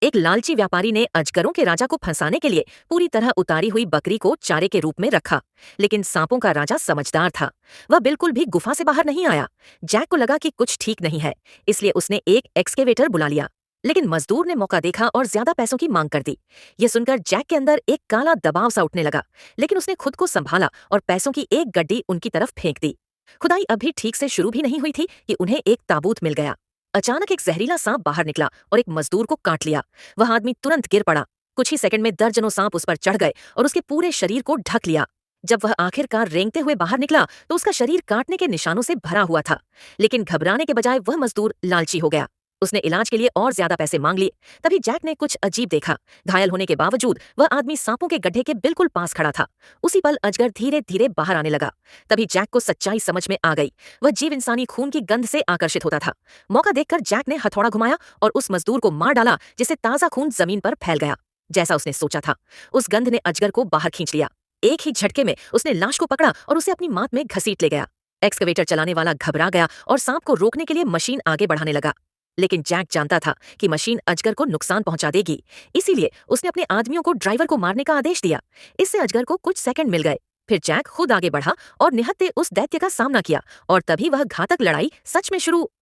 एक लालची व्यापारी ने अजगरों के राजा को फंसाने के लिए पूरी तरह उतारी हुई बकरी को चारे के रूप में रखा। लेकिन सांपों का राजा समझदार था। वह बिल्कुल भी गुफा से बाहर नहीं आया। जैक को लगा कि कुछ ठीक नहीं है, इसलिए उसने एक एक्सकेवेटर बुला लिया। लेकिन मजदूर ने मौका देखा और ज्यादा पैसों की मांग कर दी। यह सुनकर जैक के अंदर एक काला दबाव सा उठने लगा, लेकिन उसने खुद को संभाला और पैसों की एक गड्डी उनकी तरफ फेंक दी। खुदाई अभी ठीक से शुरू भी नहीं हुई थी कि उन्हें एक ताबूत मिल गया। अचानक एक जहरीला सांप बाहर निकला और एक मजदूर को काट लिया। वह आदमी तुरंत गिर पड़ा। कुछ ही सेकंड में दर्जनों सांप उस पर चढ़ गए और उसके पूरे शरीर को ढक लिया। जब वह आखिरकार रेंगते हुए बाहर निकला तो उसका शरीर काटने के निशानों से भरा हुआ था। लेकिन घबराने के बजाय वह मजदूर लालची हो गया। उसने इलाज के लिए और ज्यादा पैसे मांग लिए। तभी जैक ने कुछ अजीब देखा। घायल होने के बावजूद वह आदमी सांपों के गड्ढे के बिल्कुल पास खड़ा था। उसी पल अजगर धीरे धीरे बाहर आने लगा। तभी जैक को सच्चाई समझ में आ गई। वह जीव इंसानी खून की गंध से आकर्षित होता था। मौका देखकर जैक ने हथौड़ा घुमाया और उस मजदूर को मार डाला, जिससे ताजा खून जमीन पर फैल गया। जैसा उसने सोचा था, उस गंध ने अजगर को बाहर खींच लिया। एक ही झटके में उसने लाश को पकड़ा और उसे अपनी मात में घसीट ले गया। एक्सकवेटर चलाने वाला घबरा गया और सांप को रोकने के लिए मशीन आगे बढ़ाने लगा। लेकिन जैक जानता था कि मशीन अजगर को नुकसान पहुंचा देगी। इसीलिए उसने अपने आदमियों को ड्राइवर को मारने का आदेश दिया। इससे अजगर को कुछ सेकंड मिल गए। फिर जैक खुद आगे बढ़ा और निहत्थे उस दैत्य का सामना किया, और तभी वह घातक लड़ाई सच में शुरू